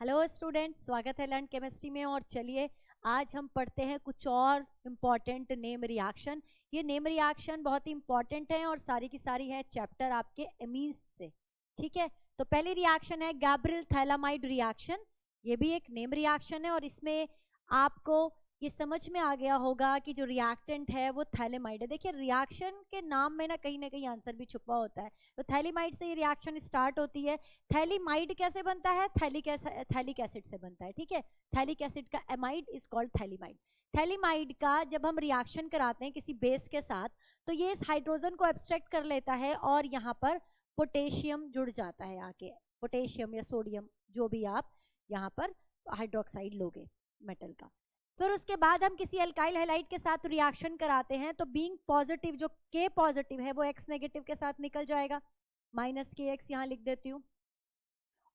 Hello student, स्वागत है learn chemistry में। और चलिए आज हम पढ़ते हैं कुछ और इम्पॉर्टेंट नेम रिएक्शन। ये नेम रिएक्शन बहुत ही इंपॉर्टेंट है और सारी की सारी है चैप्टर आपके एमीन्स से। ठीक है, तो पहली रिएक्शन है गैब्रियल थैलामाइड रिएक्शन। ये भी एक नेम रिएक्शन है और इसमें आपको ये समझ में आ गया होगा कि जो रिएक्टेंट है वो थैलेमाइड है। देखिए रिएक्शन के नाम में ना कहीं आंसर भी छुपा होता है। तो थैलेमाइड से ये रिएक्शन स्टार्ट होती है। थैलीमाइड कैसे बनता है? थैलिक एसिड से बनता है। ठीक है, थैलिक एसिड का amide is called phthalimide. Phthalimide का जब हम रिएक्शन कराते हैं किसी बेस के साथ तो ये इस हाइड्रोजन को एब्स्ट्रैक्ट कर लेता है और यहाँ पर पोटेशियम जुड़ जाता है आके, पोटेशियम या सोडियम जो भी आप यहाँ पर हाइड्रोक्साइड लोगे मेटल का। फिर उसके बाद हम किसी अल्काइल हैलाइड के साथ रिएक्शन कराते हैं तो बीइंग पॉजिटिव जो के पॉजिटिव है वो एक्स नेगेटिव के साथ निकल जाएगा, माइनस के एक्स यहाँ लिख देती हूँ,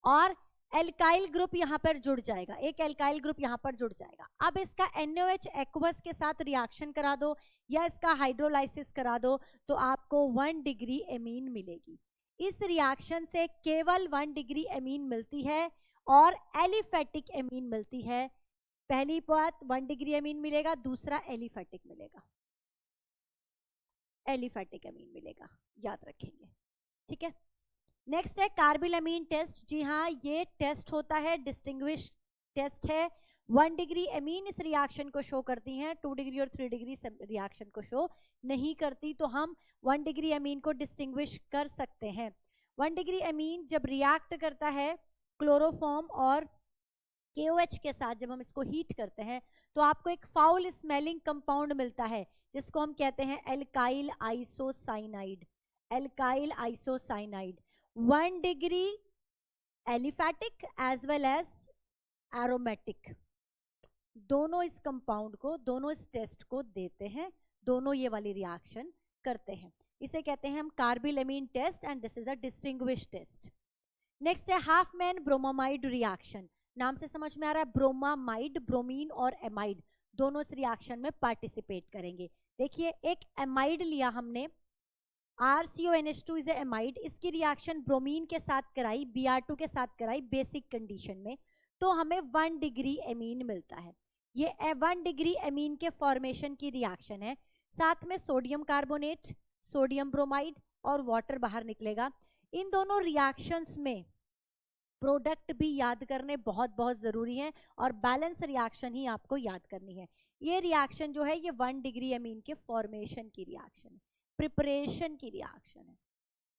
और एल्काइल ग्रुप यहाँ पर जुड़ जाएगा, एक एल्काइल ग्रुप यहाँ पर जुड़ जाएगा। अब इसका NaOH एक्वस के साथ रिएक्शन करा दो या इसका हाइड्रोलाइसिस करा दो तो आपको 1 डिग्री एमीन मिलेगी। इस रिएक्शन से केवल 1 डिग्री एमीन मिलती है और एलिफेटिक एमीन मिलती है। पहली बात 1 डिग्री एमीन मिलेगा, दूसरा एलिफेटिक मिलेगा, एलिफेटिक एमीन मिलेगा, याद रखेंगे। ठीक है, नेक्स्ट है कार्बिलएमीन टेस्ट। जी हाँ, ये टेस्ट होता है, डिस्टिंग्विश टेस्ट है। 1 डिग्री एमीन इस रिएक्शन को शो करती हैं, 2 डिग्री और 3 डिग्री रिएक्शन को शो नहीं करती। तो हम 1 डिग्री एमीन को डिस्टिंग्विश कर सकते हैं। 1 डिग्री एमीन जब रिएक्ट करता है क्लोरोफॉर्म और KOH के साथ, जब हम इसको हीट करते हैं तो आपको एक फाउल स्मेलिंग कंपाउंड मिलता है जिसको हम कहते हैं alkyl isocyanide. Alkyl isocyanide 1 degree aliphatic as well as aromatic, दोनों इस कंपाउंड को, दोनों इस टेस्ट को देते हैं, दोनों ये वाली रिएक्शन करते हैं। इसे कहते हैं हम carbylamine test and this is a distinguish test. Next है हाफमैन ब्रोमामाइड रिएक्शन। नाम से समझ में आ रहा है, ब्रोमामाइड, ब्रोमीन और एमाइड दोनों इस रिएक्शन में पार्टिसिपेट करेंगे। देखिए एक एमाइड लिया हमने, RCONH2 इज एमाइड, इसकी रिएक्शन ब्रोमीन के साथ कराई, Br2 के साथ कराई बेसिक कंडीशन में, तो हमें 1 डिग्री एमीन मिलता है। ये 1 डिग्री एमीन के फॉर्मेशन की रिएक्शन है। साथ में सोडियम कार्बोनेट, सोडियम ब्रोमाइड और वाटर बाहर निकलेगा। इन दोनों रिएक्शंस में प्रोडक्ट भी याद करने बहुत बहुत जरूरी है और बैलेंस रिएक्शन ही आपको याद करनी है। ये रिएक्शन जो है ये 1 डिग्री एमीन के फॉर्मेशन की रिएक्शन है, प्रिपरेशन की रिएक्शन है।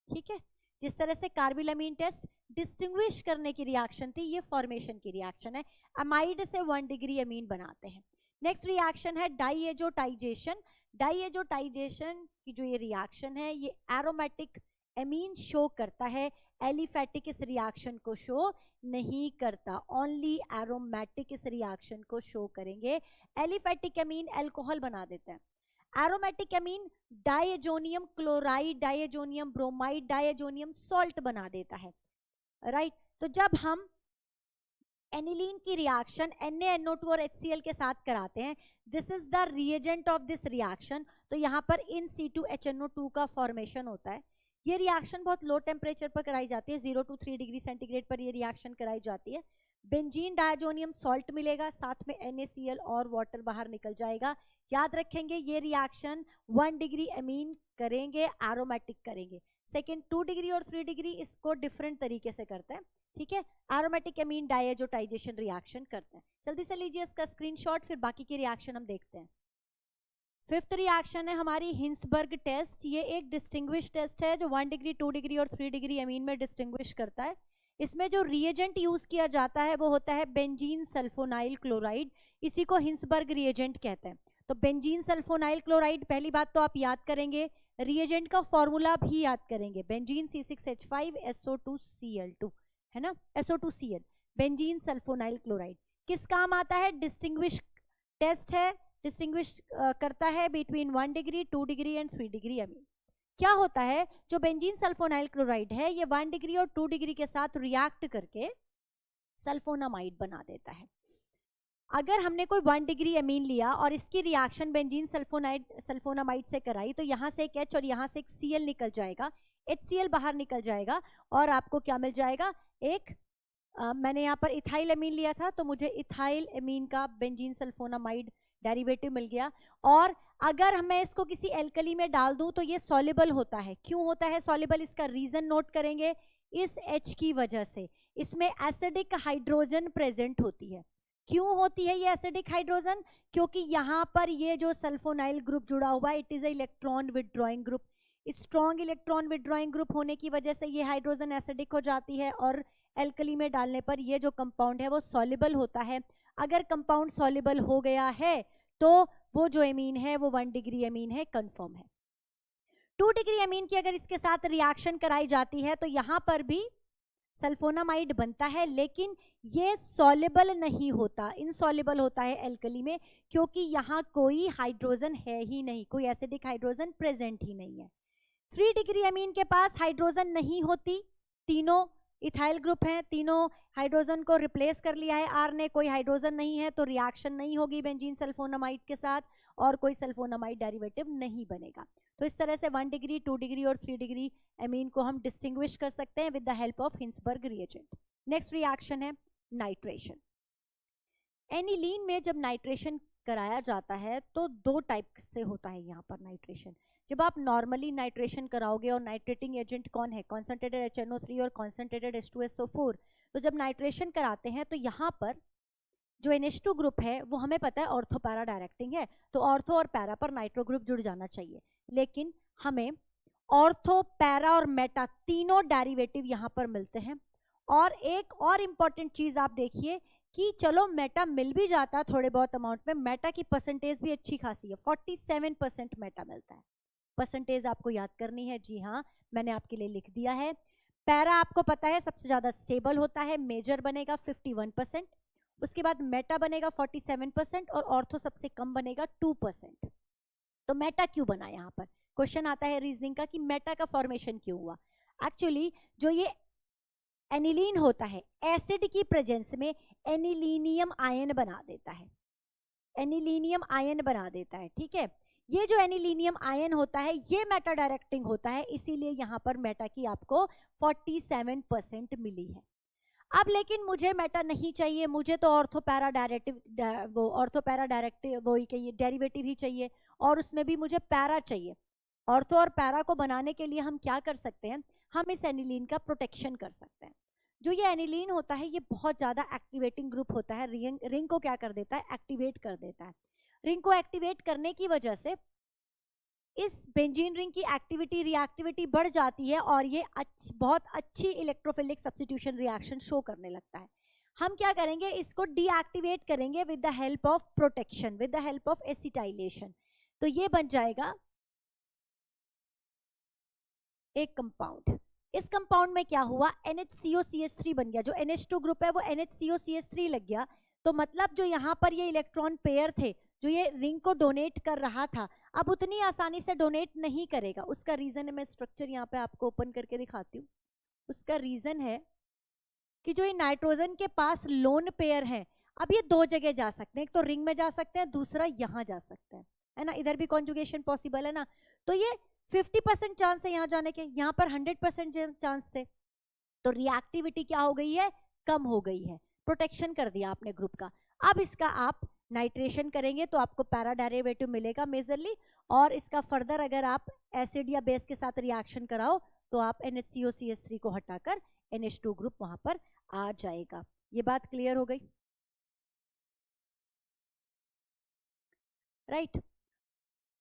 ठीक है, जिस तरह से कार्बिलएमीन टेस्ट डिस्टिंग्विश करने की रिएक्शन थी, ये फॉर्मेशन की रिएक्शन है। अमाइड से 1 डिग्री एमीन बनाते हैं। नेक्स्ट रिएक्शन है डाइएजोटाइजेशन। डाइएजोटाइजेशन की जो ये रिएक्शन है ये एरोमेटिक एमीन शो करता है, एलिफेटिक इस रिएक्शन को शो नहीं करता, ओनली एरोमेटिक इस रिएक्शन को शो करेंगे। एलिफेटिक एमीन अल्कोहल बना देते हैं, aromatic amine diazonium chloride, diazonium bromide, diazonium salt बना देता है। राइट, तो जब हम एनिलीन की रिएक्शन NaNO2 और HCl के साथ कराते हैं, this is the reagent of this reaction, तो यहाँ पर इन C2HNO2 का फॉर्मेशन होता है। ये रिएक्शन बहुत लो टेम्परेचर पर कराई जाती है, 0 to 3 डिग्री सेंटीग्रेड पर ये रिएक्शन कराई जाती है। बेंजीन डायजोनियम सॉल्ट मिलेगा, साथ में NaCl और वाटर बाहर निकल जाएगा। याद रखेंगे ये रिएक्शन 1 डिग्री एमीन करेंगे, एरोमेटिक करेंगे। सेकेंड 2 डिग्री और 3 डिग्री इसको डिफरेंट तरीके से करते हैं। ठीक है, एरोमेटिक एमीन डाइएजोटाइजेशन रिएक्शन करते हैं। जल्दी से लीजिए इसका स्क्रीनशॉट, फिर बाकी की रिएक्शन हम देखते हैं। 5th रिएक्शन है हमारी हिंसबर्ग टेस्ट। ये एक डिस्टिंग्विश टेस्ट है जो 1 डिग्री, 2 डिग्री और 3 डिग्री एमीन में डिस्टिंग्विश करता है। इसमें जो रिएजेंट यूज किया जाता है वो होता है बेंजीन सल्फोनाइल क्लोराइड, इसी को हिंसबर्ग रिएजेंट कहते हैं। तो बेंजीन सल्फोनाइल क्लोराइड, पहली बात तो आप याद करेंगे, रिएजेंट का फॉर्मूला भी याद करेंगे, बेंजीन C6H5SO2Cl2, है ना, SO2Cl, बेंजीन सल्फोनाइल क्लोराइड किस काम आता है? डिस्टिंग्विश टेस्ट है, डिस्टिंग्विश करता है between 1 degree, 2 degree and 3 degree amine. क्या होता है, जो बेंजीन सल्फोनाइल क्लोराइड है ये 1 डिग्री और 2 डिग्री के साथ रिएक्ट करके सल्फोनामाइड बना देता है। अगर हमने कोई 1 डिग्री एमीन लिया और इसकी रिएक्शन बेंजीन सल्फोनामाइड से कराई तो यहाँ से एक H और यहाँ से एक Cl निकल जाएगा, HCl बाहर निकल जाएगा और आपको क्या मिल जाएगा? एक मैंने यहाँ पर इथाइल एमीन लिया था तो मुझे इथाइल एमीन का बेंजीन सल्फोनामाइड डेरिवेटिव मिल गया। और अगर मैं इसको किसी एल्कली में डाल दूं तो ये सॉल्युबल होता है। क्यों होता है सॉल्युबल, इसका रीजन नोट करेंगे। इस H की वजह से इसमें एसिडिक हाइड्रोजन प्रेजेंट होती है। क्यों होती है ये एसिडिक हाइड्रोजन, क्योंकि यहाँ पर ये जो सल्फोनाइल ग्रुप जुड़ा हुआ है it is a electron withdrawing group. Strong electron withdrawing group होने की वजह से ये हाइड्रोजन एसिडिक हो जाती है और एल्कली में डालने पर ये जो कंपाउंड है वो सॉल्युबल होता है। अगर कंपाउंड सॉल्युबल हो गया है तो वो जो एमीन है वो 1 डिग्री एमीन है, कंफर्म है। 2 डिग्री एमीन की अगर इसके साथ रिएक्शन कराई जाती है तो यहाँ पर भी सल्फोनामाइड बनता है, लेकिन ये सॉल्युबल नहीं होता, इनसॉल्युबल होता है एल्कली में, क्योंकि यहाँ कोई हाइड्रोजन है ही नहीं, कोई एसिडिक हाइड्रोजन प्रेजेंट ही नहीं है। 3 डिग्री एमीन के पास हाइड्रोजन नहीं होती, तीनों इथाइल ग्रुप हैं, तीनों हाइड्रोजन को रिप्लेस कर लिया है आर ने, कोई हाइड्रोजन नहीं है तो रिएक्शन नहीं होगी बेंजीन सल्फोनामाइड के साथ और कोई सल्फोनामाइड डेरिवेटिव नहीं बनेगा। तो इस तरह से 1 डिग्री 2 डिग्री और 3 डिग्री एमीन को हम डिस्टिंग्विश कर सकते हैं with the help of Hinsberg reagent. Next reaction है नाइट्रेशन। एनिलीन में जब नाइट्रेशन कराया जाता है तो 2 टाइप से होता है यहाँ पर नाइट्रेशन। जब आप नॉर्मली नाइट्रेशन कराओगे, और नाइट्रेटिंग एजेंट कौन है, कॉन्सेंट्रेटेड HNO3 और कॉन्सेंट्रेटेड H2SO4, तो जब नाइट्रेशन कराते हैं तो यहाँ पर जो NH2 ग्रुप है वो हमें पता है ऑर्थो पैरा डायरेक्टिंग है, तो ऑर्थो और पैरा पर नाइट्रो ग्रुप जुड़ जाना चाहिए। लेकिन हमें ऑर्थो, पैरा और मेटा तीनों डेरिवेटिव यहाँ पर मिलते हैं। और एक और इम्पॉर्टेंट चीज आप देखिए कि चलो मेटा मिल भी जाता है थोड़े बहुत अमाउंट में, मेटा की परसेंटेज भी अच्छी खासी है, 47% मेटा मिलता है। परसेंटेज आपको याद करनी है, जी हाँ मैंने आपके लिए लिख दिया है। पैरा आपको पता है सबसे ज्यादा स्टेबल होता है, मेजर बनेगा 51%, उसके बाद मेटा बनेगा 47% और ऑर्थो सबसे कम बनेगा 2%। तो मेटा क्यों बना, यहाँ पर क्वेश्चन आता है रीजनिंग का कि मेटा का फॉर्मेशन क्यों हुआ। एक्चुअली जो ये एनिलीन होता है एसिड की प्रेजेंस में एनिलीनियम आयन बना देता है, एनिलीनियम आयन बना देता है, ठीक है। ये जो एनिलीनियम आयन होता है ये मेटा डायरेक्टिंग होता है, इसीलिए यहाँ पर मेटा की आपको 47% मिली है। अब लेकिन मुझे मेटा नहीं चाहिए, मुझे तो ऑर्थो पैरा डायरेक्टिव वो ऑर्थो पैरा डायरेक्टिव वो ही डेरिवेटिव ही चाहिए, और उसमें भी मुझे पैरा चाहिए। ऑर्थो और पैरा को बनाने के लिए हम क्या कर सकते हैं, हम इस एनिलीन का प्रोटेक्शन कर सकते हैं। जो ये एनिलीन होता है ये बहुत ज्यादा एक्टिवेटिंग ग्रुप होता है, रिंग को क्या कर देता है, एक्टिवेट कर देता है। रिंग को एक्टिवेट करने की वजह से इस बेंजीन रिंग की एक्टिविटी, रिएक्टिविटी बढ़ जाती है और ये बहुत अच्छी इलेक्ट्रोफिलिक सब्स्टिट्यूशन रिएक्शन शो करने लगता है। हम क्या करेंगे, इसको डीएक्टिवेट करेंगे with the help of protection, with the help of acetylation. तो ये बन जाएगा एक कंपाउंड। इस कंपाउंड में क्या हुआ, NHCOCH3 बन गया। जो NH2 ग्रुप है वो NHCOCH3 लग गया। तो मतलब जो यहाँ पर ये इलेक्ट्रॉन पेयर थे जो ये रिंग को डोनेट कर रहा था, अब उतनी आसानी से डोनेट नहीं करेगा। उसका रीजन है, मैं स्ट्रक्चर यहाँ पे आपको ओपन करके दिखाती हूँ। उसका रीजन है कि जो ये नाइट्रोजन के पास लोन पेयर है, अब ये 2 जगह जा सकते हैं, एक तो रिंग में जा सकते हैं, दूसरा यहाँ जा सकते हैं, है ना, इधर भी कॉन्जुगेशन पॉसिबल है ना। तो ये 50% चांस है यहाँ जाने के, यहाँ पर 100% चांस थे। तो रिएक्टिविटी क्या हो गई है, कम हो गई है, प्रोटेक्शन कर दिया आपने ग्रुप का। अब इसका आप नाइट्रेशन करेंगे तो आपको पैरा डेरिवेटिव मिलेगा मेजरली, और इसका फर्दर अगर आप एसिड या बेस के साथ रिएक्शन कराओ तो आप NHCOCH3 को हटाकर NH2 ग्रुप वहां पर आ जाएगा। ये बात क्लियर हो गई, राइट।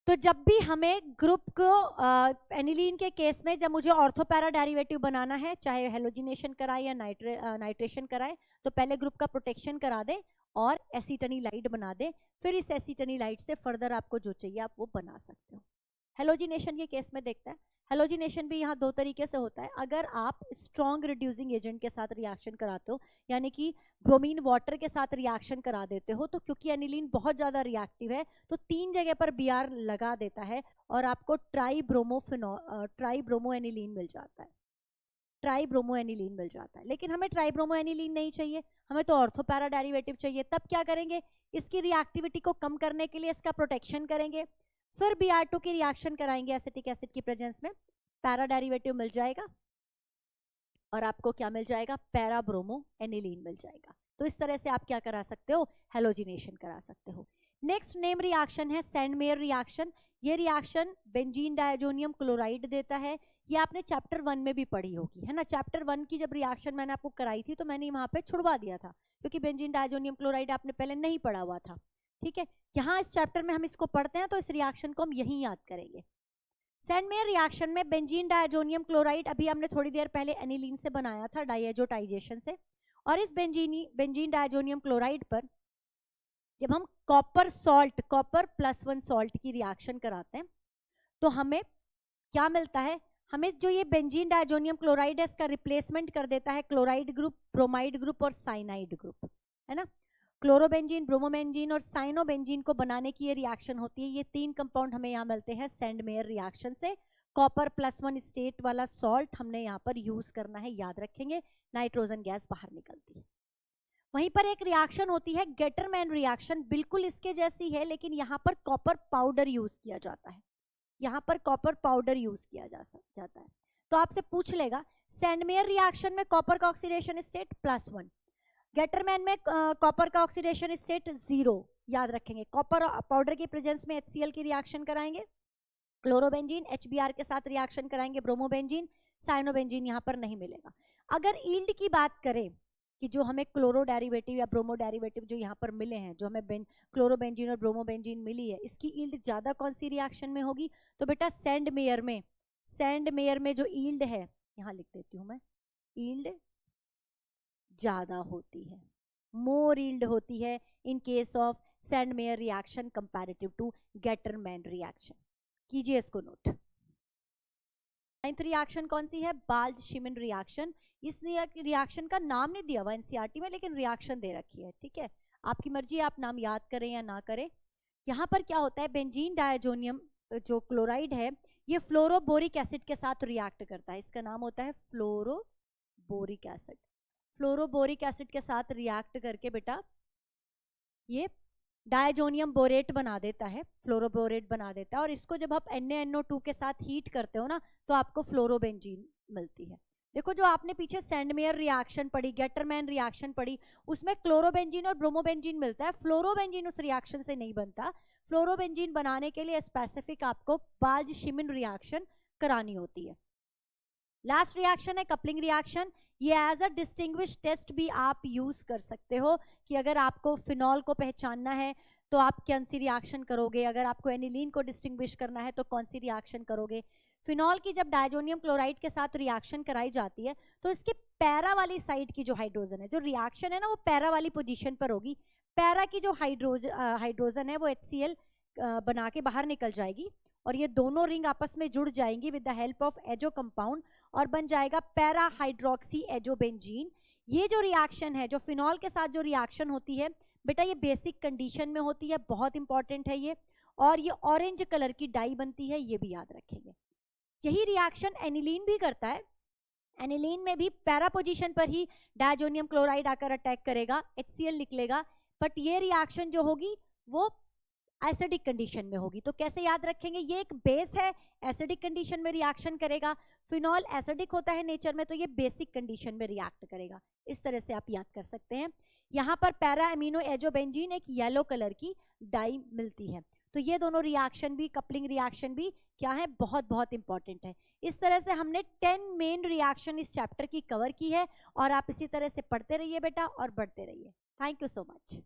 तो जब भी हमें ग्रुप को एनिलीन के केस में जब मुझे ऑर्थो पैरा डेरिवेटिव बनाना है, चाहे हेलोजिनेशन कराए या नाइट्रेशन कराए, तो पहले ग्रुप का प्रोटेक्शन करा दे और एसिटनीलाइड बना दे, फिर इस एसिटनीलाइड से फर्दर आपको जो चाहिए आप वो बना सकते हो। हेलोजिनेशन के केस में देखते हैं, हेलोजिनेशन भी यहाँ 2 तरीके से होता है। अगर आप स्ट्रॉन्ग रिड्यूसिंग एजेंट के साथ रिएक्शन कराते हो, यानी कि ब्रोमीन वाटर के साथ रिएक्शन करा देते हो, तो क्योंकि एनिलीन बहुत ज्यादा रिएक्टिव है तो 3 जगह पर Br लगा देता है और आपको ट्राइब्रोमो एनिलीन मिल जाता है, ट्राइब्रोमो एनिलीन मिल जाता है। लेकिन हमें ट्राइब्रोमो एनिलीन नहीं चाहिए, हमें तो ऑर्थो पैरा डेरिवेटिव चाहिए। तब क्या करेंगे, इसकी रिएक्टिविटी को कम करने के लिए इसका प्रोटेक्शन करेंगे, फिर Br2 की रिएक्शन कराएंगे एसिटिक एसिड की प्रेजेंस में, पैरा डेरिवेटिव मिल जाएगा। और आपको क्या मिल जाएगा, पैरा ब्रोमो एनिलीन मिल जाएगा। तो इस तरह से आप क्या करा सकते हो, हेलोजिनेशन करा सकते हो। नेक्स्ट नेम रिएक्शन है सैंडमेयर रिएक्शन। ये रिएक्शन बेंजीन डायजोनियम क्लोराइड देता है। ये आपने चैप्टर 1 में भी पढ़ी होगी, है ना। चैप्टर 1 की जब रिएक्शन मैंने आपको कराई थी तो मैंने वहां पे छुड़वा दिया था, क्योंकि बेंजीन डायजोनियम क्लोराइड आपने पहले नहीं पढ़ा हुआ था, ठीक है। यहाँ इस चैप्टर में हम इसको पढ़ते हैं तो इस रिएक्शन को हम यही याद करेंगे। सैंडमेयर रिएक्शन में बेंजीन डायजोनियम क्लोराइड अभी हमने थोड़ी देर पहले एनिलीन से बनाया था, डाइएजोटाइजेशन से, और इस बेंजीन डायजोनियम क्लोराइड पर जब हम कॉपर सॉल्ट, कॉपर +1 सॉल्ट की रिएक्शन कराते हैं तो हमें क्या मिलता है, हमें जो ये बेंजीन डायजोनियम क्लोराइड है इसका रिप्लेसमेंट कर देता है क्लोराइड ग्रुप, ब्रोमाइड ग्रुप और साइनाइड ग्रुप, है ना। क्लोरोबेंजीन, ब्रोमोबेंजीन और साइनोबेंजीन को बनाने की ये रिएक्शन होती है। ये 3 कंपाउंड हमें यहाँ मिलते हैं सैंडमेयर रिएक्शन से। कॉपर +1 स्टेट वाला सॉल्ट हमने यहाँ पर यूज करना है, याद रखेंगे, नाइट्रोजन गैस बाहर निकलती है। वहीं पर एक रिएक्शन होती है गेटरमैन रिएक्शन, बिल्कुल इसके जैसी है, लेकिन यहाँ पर कॉपर पाउडर यूज किया जाता है, यहाँ पर कॉपर पाउडर यूज किया जाता है। तो आपसे पूछ लेगा सैंडमेयर रिएक्शन में कॉपर का ऑक्सीडेशन स्टेट +1, गेटरमैन में कॉपर का ऑक्सीडेशन स्टेट 0, याद रखेंगे। कॉपर पाउडर की प्रेजेंस में HCl की रिएक्शन कराएंगे, क्लोरोबेंजीन HBr के साथ रिएक्शन कराएंगे, ब्रोमोबेंजीन, साइनोबेंजीन यहाँ पर नहीं मिलेगा। अगर ईल्ड की बात करें कि जो हमें क्लोरो डेरिवेटिव या ब्रोमो डेरिवेटिव जो यहाँ पर मिले हैं, जो हमें क्लोरोबेंजीन और ब्रोमोबेंजीन मिली है, इसकी ईल्ड ज्यादा कौन सी रिएक्शन में होगी, तो बेटा सैंडमेयर में जो ईल्ड है, यहाँ लिख देती हूँ मैं, ईल्ड ज्यादा होती है, मोर ईल्ड होती है in case of Sandmeyer reaction comparative to Gattermann reaction. कीजिए इसको नोट। 9th रिएक्शन कौन सी है, बाल्ज-शिमिन रिएक्शन। इस रिएक्शन का नाम नहीं दिया हुआ एनसीईआरटी में, लेकिन रिएक्शन दे रखी है, ठीक है। आपकी मर्जी है, आप नाम याद करें या ना करें। यहाँ पर क्या होता है, बेंजीन डायजोनियम जो क्लोराइड है ये फ्लोरोबोरिक एसिड के साथ रिएक्ट करता है, इसका नाम होता है फ्लोरोबोरिक एसिड। फ्लोरोबोरिक एसिड के साथ रिएक्ट करके बेटा ये डायजोनियम बोरेट बना देता है, फ्लोरोबोरेट बना देता है, और इसको जब आप NaNO2 के साथ हीट करते हो ना तो आपको फ्लोरोबेंजीन मिलती है। देखो जो आपने पीछे सैंडमेयर रिएक्शन पढ़ी, गेटरमैन रिएक्शन पढ़ी, उसमें क्लोरोबेंजीन और ब्रोमोबेंजीन मिलता है, फ्लोरोबेंजीन उस रिएक्शन से नहीं बनता। फ्लोरोबेंजीन बनाने के लिए स्पेसिफिक आपको बाल्ज-शिमिन रिएक्शन करानी होती है। लास्ट रिएक्शन है कपलिंग रिएक्शन। ये एज अ डिस्टिंग्विश टेस्ट भी आप यूज कर सकते हो कि अगर आपको फिनॉल को पहचानना है तो आप कौन सी रिएक्शन करोगे, अगर आपको एनिलीन को डिस्टिंग्विश करना है तो कौन सी रिएक्शन करोगे। फिनॉल की जब डायजोनियम क्लोराइड के साथ रिएक्शन कराई जाती है तो इसके पैरा वाली साइड की जो हाइड्रोजन है, जो रिएक्शन है ना, वो पैरा वाली पोजीशन पर होगी। पैरा की जो हाइड्रोजन है वो HCl बना के बाहर निकल जाएगी और ये दोनों रिंग आपस में जुड़ जाएंगी with the help of azo compound और बन जाएगा पैरा हाइड्रोक्सी एजोबेंजीन। ये जो रिएक्शन है, जो फिनॉल के साथ जो रिएक्शन होती है बेटा, ये बेसिक कंडीशन में होती है, बहुत इंपॉर्टेंट है ये, और ये ऑरेंज कलर की डाई बनती है, ये भी याद रखेंगे। यही रिएक्शन एनिलीन भी करता है। एनिलीन में भी पैरा पोजीशन पर ही डायजोनियम क्लोराइड आकर अटैक करेगा, HCl निकलेगा, बट ये रिएक्शन जो होगी वो एसिडिक कंडीशन में होगी। तो कैसे याद रखेंगे, ये एक बेस है, एसिडिक कंडीशन में रिएक्शन करेगा। फिनॉल एसिडिक होता है नेचर में, तो ये बेसिक कंडीशन में रिएक्ट करेगा। इस तरह से आप याद कर सकते हैं। यहाँ पर पैरा एमिनो एजोबेंजीन एक येलो कलर की डाई मिलती है। तो ये दोनों रिएक्शन भी, कपलिंग रिएक्शन भी क्या है, बहुत बहुत इंपॉर्टेंट है। इस तरह से हमने 10 मेन रिएक्शन इस चैप्टर की कवर की है और आप इसी तरह से पढ़ते रहिए बेटा और बढ़ते रहिए। Thank you so much.